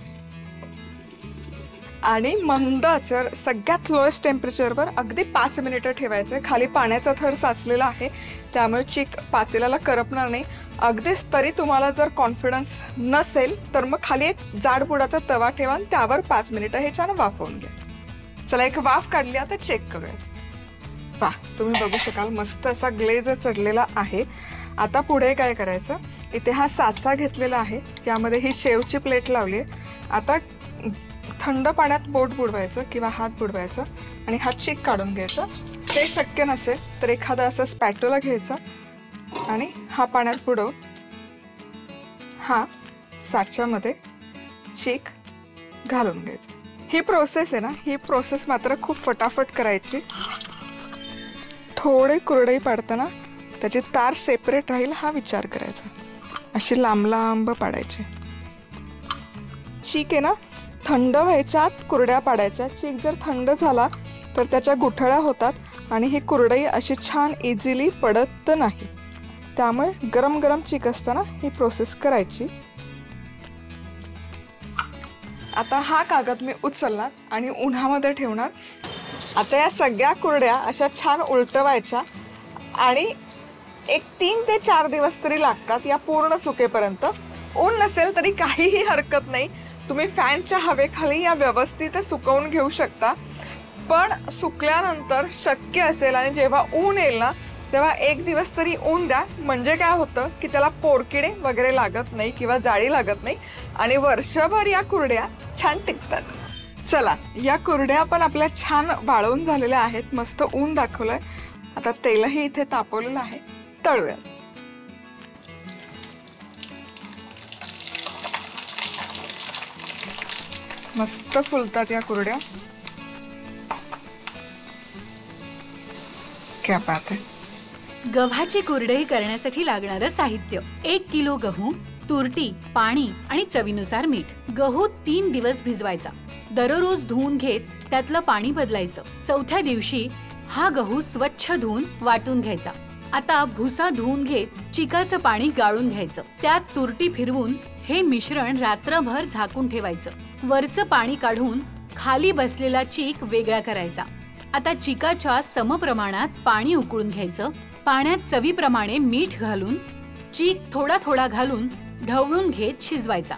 आणि मंद आचेवर सगळ्यात लोएस्ट टेम्परेचरवर अगदी 5 मिनिटं ठेवायचं. खाली पाण्याचा थर साचलेला आहे त्यामुळे चीक पातेल्याला करपणार नाही. अगदीच तरी तुम्हाला जर कॉन्फिडन्स नसेल तर मग खाली एक जाड बुडाचा तवा ठेवा आणि त्यावर 5 मिनिटं हे छान वाफवून घ्या. चला, एक वाफ काढली, आता चेक करूया. वाह, तुम्ही बघू शकाल मस्त असा ग्लेज चढलेला आहे. आता पुढे काय करायचं, इथे हा साचा घेतलेला आहे, यामध्ये ही शेवची प्लेट लावली आहे. आता थंड पाण्यात बोट बुडवायचं किंवा हात बुडवायचा आणि हा चीक काढून घ्यायचा. ते शक्य नसेल तर एखादा असा स्पॅटोला घ्यायचा आणि हा पाण्यात बुडवून हा साच्यामध्ये चीक घालून घ्यायचा. ही प्रोसेस आहे ना, ही प्रोसेस मात्र खूप फटाफट करायची. थोडे कुरडई पाडताना त्याची तार सेपरेट राहील हा विचार करायचा. अशी लांब लांब पाडायची. चीक आहे ना, थंड व्हायच्या आत कुरड्या पाडायच्या. चीक जर थंड झाला तर त्याच्या गुठळ्या होतात आणि ही कुरडई अशी छान इझिली पडत नाही. त्यामुळे गरम गरम चीक असताना ही प्रोसेस करायची. आता हा कागद मी उचलणार आणि उन्हामध्ये ठेवणार. आता या सगळ्या कुरड्या अशा छान उलटवायच्या आणि एक 3 ते 4 दिवस तरी लागतात या पूर्ण सुकेपर्यंत. ऊन नसेल तरी काहीही हरकत नाही, तुम्ही फॅनच्या हवेखाली या व्यवस्थित सुकवून घेऊ शकता, पण सुकल्यानंतर शक्य असेल आणि जेव्हा ऊन येईल ना तेव्हा एक दिवस तरी ऊन द्या. म्हणजे काय होतं की त्याला पोरकिडे वगैरे लागत नाही किंवा जाळी लागत नाही आणि वर्षभर या कुरड्या छान टिकतात. चला, या कुरड्या पण आपल्या छान वाळवून झालेल्या आहेत, मस्त ऊन दाखवलंय. आता तेलही इथे तापवलेलं आहे, तळूया. मस्त फुलतात या कुरड्या. क्या बात आहे. गव्हाची कुरडई करण्यासाठी लागणारं साहित्य: 1 किलो गहू, तुरटी, पाणी आणि चवीनुसार मीठ. गहू 3 दिवस भिजवायचा. दररोज धुवून घेत त्यातलं पाणी बदलायचं. चौथ्या दिवशी हा गहू स्वच्छ धुवून वाटून घ्यायचा. आता भुसा धुवून घेत चिकाचं पाणी गाळून घ्यायचं. त्यात तुरटी फिरवून हे मिश्रण रात्रभर झाकून ठेवायचं. वरचं पाणी काढून खाली बसलेला चीक वेगळा करायचा. आता चिकाच्या समप्रमाणात पाणी उकळून घ्यायचं. पाण्यात चवीप्रमाणे मीठ घालून चीक थोडा थोडा घालून ढवळून घेत शिजवायचा.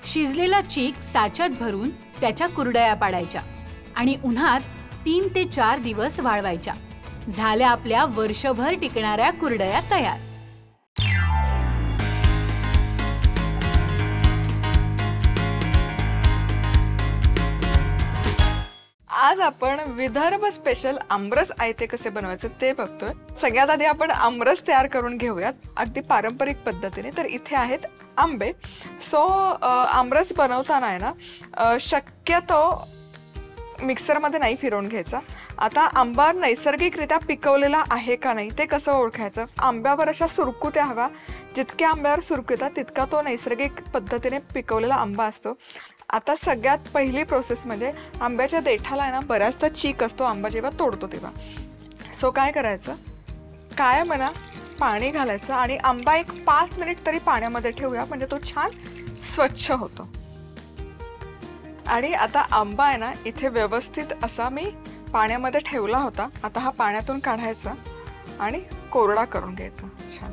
शिजलेला चीक साच्यात भरून त्याच्या कुरडया पाडायच्या आणि उन्हात 3 ते 4 दिवस वाळवायच्या. झाल्या आपल्या वर्षभर टिकणाऱ्या कुरडया तयार. आज आपण विदर्भ स्पेशल आमरस आयते कसे बनवायचे ते बघतोय. सगळ्यात आधी आपण आमरस तयार करून घेऊयात अगदी पारंपरिक पद्धतीने. तर इथे आहेत आंबे. आमरस बनवताना आहे ना शक्यतो मिक्सरमध्ये नाही फिरवून घ्यायचा. आता आंबा नैसर्गिकरित्या पिकवलेला आहे का नाही ते कसं ओळखायचं? आंब्यावर अशा सुरकुत्या हव्या. जितक्या आंब्यावर सुरकुत्या तितका तो नैसर्गिक पद्धतीने पिकवलेला आंबा असतो. आता सगळ्यात पहिली प्रोसेस म्हणजे आंब्याच्या देठाला आहे ना बऱ्याचदा चीक असतो आंबा जेव्हा तोडतो तेव्हा. काय करायचं, कायम आहे ना पाणी घालायचं आणि आंबा एक 5 मिनिट तरी पाण्यामध्ये ठेवूया, म्हणजे तो छान स्वच्छ होतो. आणि आता आंबा आहे ना इथे व्यवस्थित असा मी पाण्यामध्ये ठेवला होता. आता हा पाण्यातून काढायचा आणि कोरडा करून घ्यायचा छान.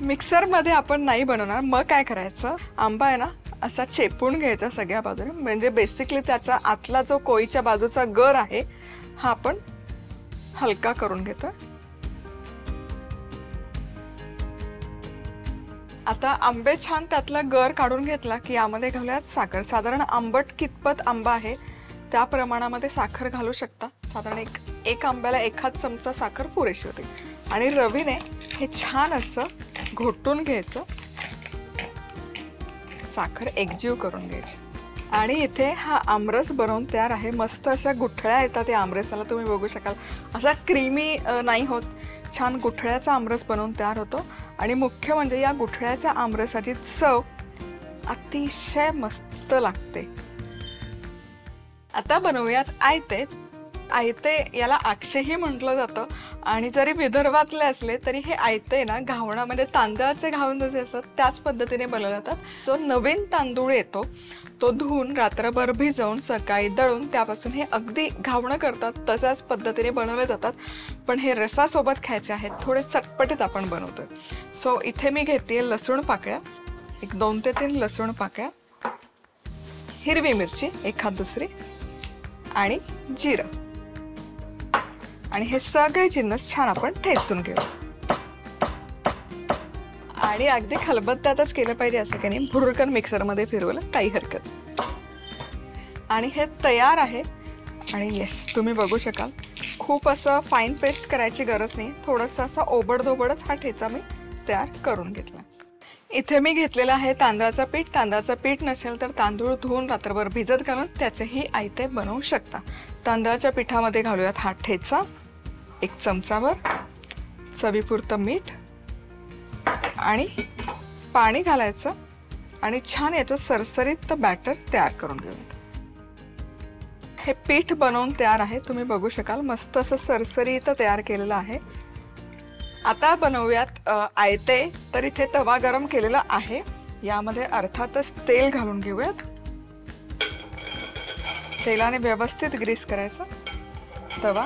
मिक्सरमध्ये आपण नाही बनवणार. मग काय करायचं, आंबा आहे ना असा चेपून घ्यायचा सगळ्या बाजूने, म्हणजे बेसिकली त्याचा आतला जो कोळीच्या बाजूचा गर आहे हा आपण हलका करून घेतो. आता आंबे छान त्यातला गर काढून घेतला की यामध्ये घालूयात साखर. साधारण आंबट कितपत आंबा आहे त्या प्रमाणामध्ये साखर घालू शकता. साधारण एक आंब्याला 1 चमचा साखर पुरेशी होते. आणि रवीने हे छान असं घोटून घ्यायचं, साखर एकजीव करून घ्यायची. आणि इथे हा आमरस बनवून तयार आहे. मस्त अशा गुठळ्या येतात या आमरसाला, तुम्ही बघू शकाल. असा क्रीमी नाही होत, छान गुठळ्याचा आमरस बनवून तयार होतो. आणि मुख्य म्हणजे या गुठळ्याच्या आमरसाची चव अतिशय मस्त लागते. आता बनवूयात आयते. आयते याला आक्षेही म्हटलं जातं. आणि जरी विदर्भातले असले तरी हे आयते ना घावणा म्हणजे तांदळाचे घावण जसे असतात त्याच पद्धतीने बनवले जातात. जो नवीन तांदूळ येतो तो धुवून रात्रभर भिजवून सकाळी दळून त्यापासून हे अगदी घावणं करतात, तशाच पद्धतीने बनवले जातात. पण हे रसासोबत खायचे आहेत, थोडे चटपटीत आपण बनवतोय. इथे मी घेते लसूण पाकळ्या, 2 ते 3 लसूण पाकळ्या, हिरवी मिरची 1 दुसरी आणि जिरं. आणि हे सगळे जिन्नस छान आपण ठेचून घेऊ. आणि अगदी खलबत्त्यातच केलं पाहिजे असं काही नाही, भुरकन मिक्सरमध्ये फिरवलं काही हरकत. आणि हे तयार आहे. आणि येस, तुम्ही बघू शकाल खूप असं फाईन पेस्ट करायची गरज नाही. थोडंसं असा ओबडधोबडच हा ठेचा मी तयार करून घेतला. इथे मी घेतलेला आहे तांदळाचं पीठ. तांदळाचं पीठ नसेल तर तांदूळ धुवून रात्रभर भिजत घालून त्याचेही आयते बनवू शकता. तांदळाच्या पिठामध्ये घालूयात हा ठेचा, 1 चमचाभर, चवीपुरतं मीठ आणि पाणी घालायचं आणि छान याचं सरसरीत बॅटर तयार करून घेऊयात. हे पीठ बनवून तयार आहे, तुम्ही बघू शकाल मस्त असं सरसरीत तयार केलेलं आहे. आता बनवूयात आयते. तर इथे तवा गरम केलेला आहे, यामध्ये अर्थातच तेल घालून घेऊयात. तेलाने व्यवस्थित ग्रीस करायचं तवा.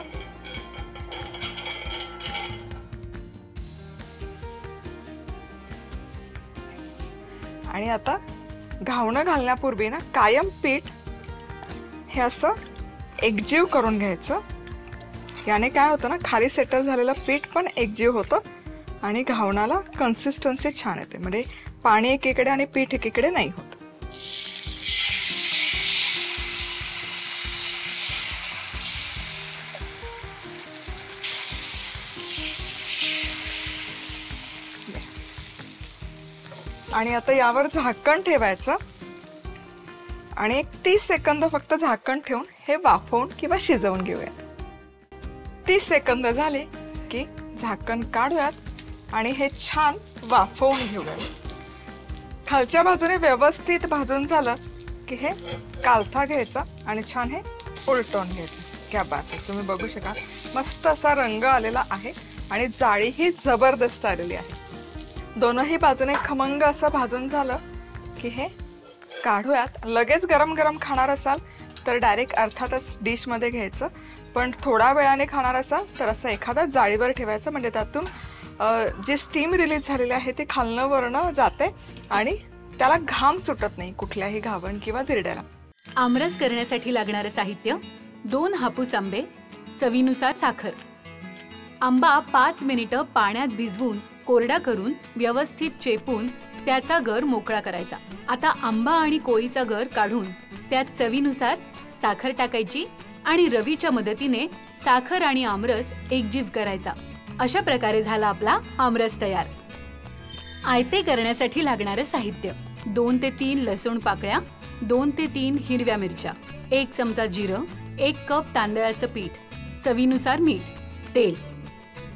आणि आता घावणं घालण्यापूर्वी ना कायम पीठ हे असं एकजीव करून घ्यायचं. याने काय होतं ना, खाली सेटल झालेलं पीठ पण एकजीव होतं आणि घावणाला कन्सिस्टन्सी छान येते. म्हणजे पाणी एकीकडे आणि पीठ एकीकडे नाही होत. आणि आता यावर झाकण ठेवायचं आणि एक 30 सेकंद फक्त झाकण ठेवून हे वाफवून किंवा शिजवून घेऊयात. 30 सेकंद झाले की झाकण काढूयात आणि हे छान वाफवून घेऊयात. खालच्या बाजूने व्यवस्थित भाजून झालं की हे कालथा घ्यायचा आणि छान हे उलटवून घ्यायचं. क्या बात आहे, तुम्ही बघू शकाल मस्त असा रंग आलेला आहे आणि जाळी ही जबरदस्त आलेली आहे. दोनही बाजूने खमंग असं भाजून झालं की हे काढूयात. लगेच गरम गरम खाणार असाल तर डायरेक्ट अर्थातच डिशमध्ये घ्यायचं, पण थोडा वेळाने खाणार असाल तर असं एखादा जाळीवर ठेवायचं. म्हणजे त्यातून जी स्टीम रिलीज झालेली आहे ती खालनं वरनं जाते आणि त्याला घाम सुटत नाही कुठल्याही घावण किंवा धिरड्याला. आमरस करण्यासाठी लागणारं साहित्य: 2 हापूस आंबे, चवीनुसार साखर. आंबा 5 मिनिटं पाण्यात भिजवून कोरडा करून व्यवस्थित चेपून त्याचा गर मोकळा करायचा. आता आंबा आणि कोळीचा गर काढून त्यात चवीनुसार साखर टाकायची आणि रवीच्या मदतीने साखर आणि आमरस एकजीव करायचा. अशा प्रकारे झाला आपला आमरस तयार. आयते करण्यासाठी लागणारं साहित्य: 2 ते 3 लसूण पाकळ्या, 2 ते 3 हिरव्या मिरच्या, 1 चमचा जिरं, 1 कप तांदळाचं पीठ, चवीनुसार मीठ, तेल.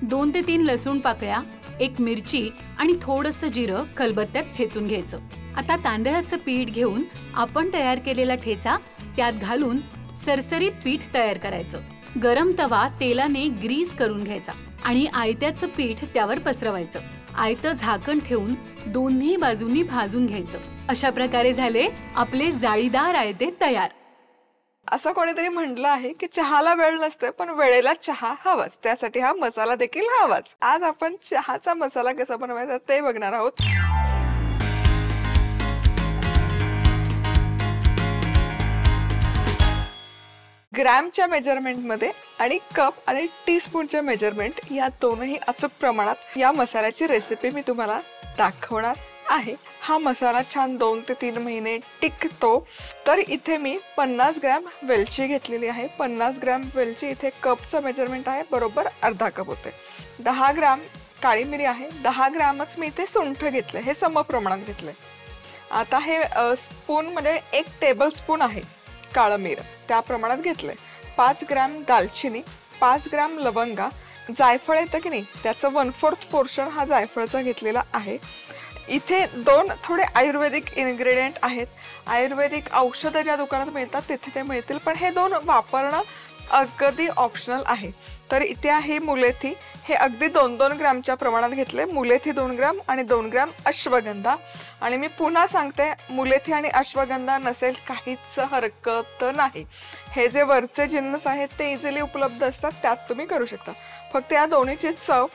2 ते 3 लसूण पाकळ्या, 1 मिरची आणि थोडंसं जिरं खलबत्त्यात ठेचून घ्यायचं. आता तांदळाचं पीठ घेऊन आपण तयार केलेला ठेचा त्यात घालून सरसरीत पीठ तयार करायचं. गरम तवा तेलाने ग्रीस करून घ्यायचा आणि आयत्याचं पीठ त्यावर पसरवायचं. आयतं झाकण ठेवून दोन्ही बाजूंनी भाजून घ्यायचं. अशा प्रकारे झाले आपले जाळीदार आयते तयार. असं कोणीतरी म्हटलं आहे की चहाला वेळ नसते पण वेळेला चहा हवाच, त्यासाठी हा मसाला देखील हवाच. आज आपण चहाचा मसाला कसा बनवायचा ते बघणार आहोत. ग्रॅमच्या मेजरमेंट मध्ये आणि कप आणि टीस्पूनच्या मेजरमेंट या दोनही अचूक प्रमाणात या मसाल्याची रेसिपी मी तुम्हाला दाखवणार आहे. हा मसाला छान 2 ते 3 महिने टिकतो. तर इथे मी 50 ग्रॅम वेलची घेतलेली आहे. 50 ग्रॅम वेलची, इथे कपचं मेजरमेंट आहे बरोबर अर्धा कप होते. 10 ग्रॅम काळी मिरी आहे. 10 ग्रॅमच मी इथे सुंठ घेतले, हे सम प्रमाणात घेतले. आता हे स्पून म्हणजे 1 टेबल स्पून आहे काळं मीर, त्या प्रमाणात घेतलंय. 5 ग्रॅम दालचिनी, 5 ग्रॅम लवंगा, जायफळ येतं की नाही त्याचं 1/4 पोर्शन हा जायफळचा घेतलेला आहे. इथे 2 थोडे आयुर्वेदिक इन्ग्रेडियंट आहेत. आयुर्वेदिक औषधं ज्या दुकानात मिळतात तिथे ते मिळतील, पण हे 2 वापरणं अगदी ऑप्शनल आहे. तर इथे आहे मुलेथी, हे अगदी 2-2 ग्रॅमच्या प्रमाणात घेतले. मुलेथी 2 ग्रॅम आणि 2 ग्रॅम अश्वगंधा. आणि मी पुन्हा सांगते, मुलेथी आणि अश्वगंधा नसेल काहीच हरकत नाही. हे जे वरचे जिन्नस आहेत ते इझिली उपलब्ध असतात, त्यात तुम्ही करू शकता. फक्त या दोन्हीची चव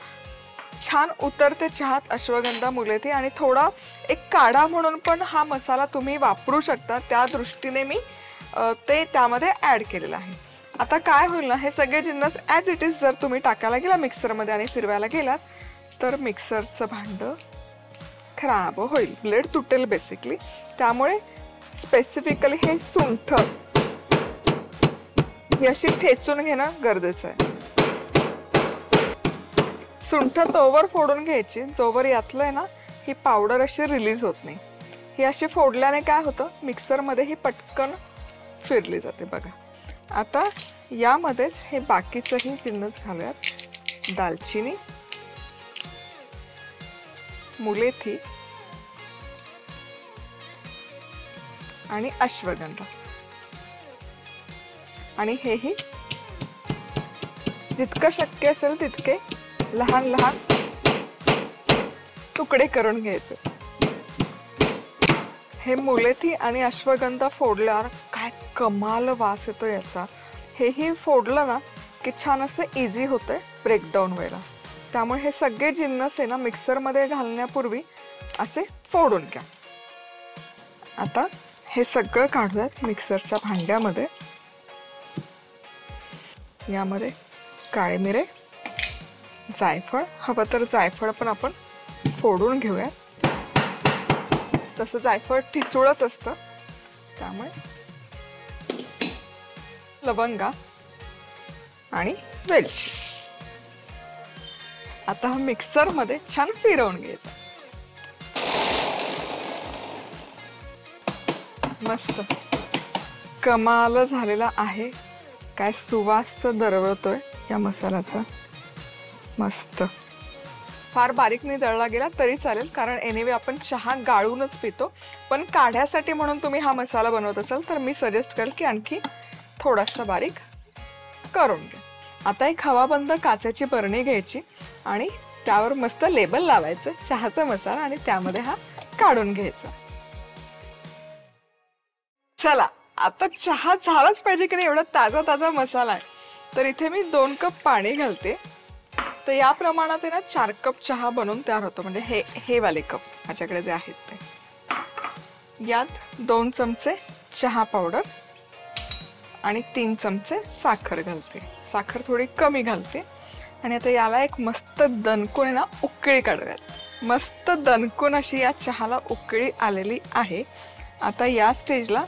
छान उतरते चहात, अश्वगंधा मुलेथी. आणि थोडा एक काढा म्हणून पण हा मसाला तुम्ही वापरू शकता, त्या दृष्टीने मी ते त्यामध्ये ॲड केलेलं आहे. आता काय होईल ना, हे सगळे जिन्नस ॲज इट इज जर तुम्ही टाकायला गेला मिक्सरमध्ये आणि फिरवायला गेलात तर मिक्सरचं भांडं खराब होईल, ब्लेड तुटेल बेसिकली. त्यामुळे स्पेसिफिकली हे सुंठ ही अशी ठेचून घेणं गरजेचं आहे. सुंठ तोवर फोडून घ्यायची जोवर यातलं आहे ना ही पावडर अशी रिलीज होत नाही. ही अशी फोडल्याने काय होतं, मिक्सरमध्ये ही पटकन फिरली जाते बघा. आता यामध्येच हे बाकीचंही जिन्नस घालूयात. दालचिनी, मुलेथी आणि अश्वगंधा. आणि हेही जितकं शक्य असेल तितके लहान लहान तुकडे करून घ्यायचे. हे मुलेथी आणि अश्वगंधा फोडल्यावर काय कमाल वास येतो याचा. हेही फोडलं ना की छान असं इझी होतंय ब्रेकडाऊन व्हायला. त्यामुळे हे सगळे जिन्नस आहे ना मिक्सरमध्ये घालण्यापूर्वी असे फोडून घ्या. आता हे सगळं काढूयात मिक्सरच्या भांड्यामध्ये. यामध्ये काळे मिरे, जायफळ, हवं तर जायफळ पण आपण फोडून घेऊया. तसं जायफळ ठिसूळच असतं त्यामुळे. लवंगा आणि वेलची. आता हा मिक्सर मध्ये छान फिरवून घ्यायचा. मस्त कमाल झालेला आहे. काय सुवास दरवळतोय या मसाल्याचा. मस्त. फार बारीक नाही दळला गेला तरी चालेल, कारण एनिवे आपण चहा गाळूनच पितो. पण काढ्यासाठी म्हणून तुम्ही हा मसाला बनवत असाल तर मी सजेस्ट करेल की आणखी थोडासा बारीक करून घ्या. आता एक हवाबंद काचेची बरणी घ्यायची आणि त्यावर मस्त लेबल लावायचं चहाचा मसाला आणि त्यामध्ये हा काढून घ्यायचा. चला आता चहा झालाच पाहिजे की नाही, एवढा ताजा ताजा मसाला आहे. तर इथे मी 2 कप पाणी घालते. तर या प्रमाणात आहे ना 4 कप चहा बनवून तयार होतो. म्हणजे हे वाले कप माझ्याकडे जे आहेत ते. यात 2 चमचे चहा पावडर आणि 3 चमचे साखर घालते. साखर थोडी कमी घालते. आणि आता याला एक मस्त दणकून आहे ना उकळी काढूयात. मस्त दणकून अशी या चहाला उकळी आलेली आहे. आता या स्टेजला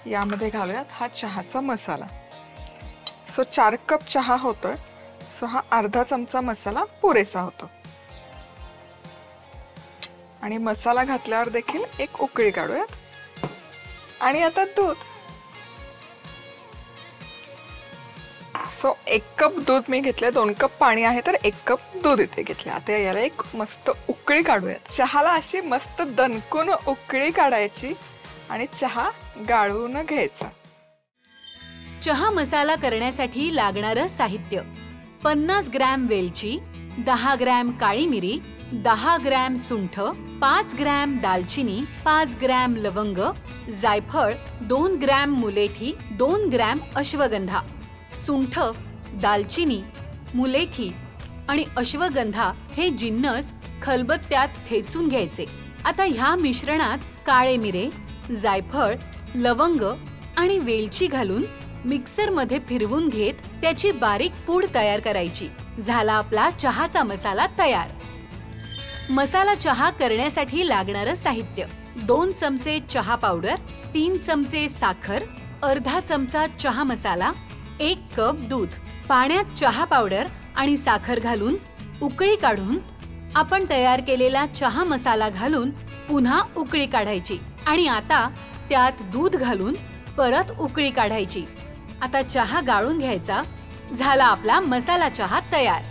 यामध्ये घालूयात हा चहाचा मसाला. सो 4 कप चहा होतोय, सो हा अर्धा चमचा मसाला पुरेसा होतो. आणि मसाला घातल्यावर देखील एक उकळी काढूयात. आणि आता दूध. सो 1 कप दूध मी घेतले. 2 कप पाणी आहे तर 1 कप दूध इथे घेतले. आता याला एक मस्त उकळी काढूयात. चहाला अशी मस्त दणकून उकळी काढायची आणि चहा गाळून घ्यायचा. चहा मसाला करण्यासाठी लागणारं साहित्य: 50 ग्रॅम वेलची, 10 ग्रॅम काळी मिरी, 10 ग्रॅम सुंठ, 5 ग्रॅम दालचिनी, 5 ग्रॅम लवंग, जायफळ, 2 ग्रॅम मुलेठी, 2 ग्रॅम अश्वगंधा. सुंठ, दालचिनी, मुलेठी आणि अश्वगंधा हे जिन्नस खलबत्त्यात ठेचून घ्यायचे. आता ह्या मिश्रणात काळे मिरे, जायफळ, लवंग आणि वेलची घालून मिक्सर मध्ये फिरवून घेत त्याची बारीक पूड तयार करायची. झाला आपला चहाचा मसाला तयार. मसाला चहा करण्यासाठी लागणारं साहित्य: 2 चमचे चहा पावडर, 3 चमचे साखर, अर्धा चमचा चहा मसाला, 1 कप दूध. पाण्यात चहा पावडर आणि साखर घालून उकळी काढून आपण तयार केलेला चहा मसाला घालून पुन्हा उकळी काढायची. आणि आता त्यात दूध घालून परत उकळी काढायची. आता चहा गाळून घ्यायचा. झाला आपला मसाला चहा तयार.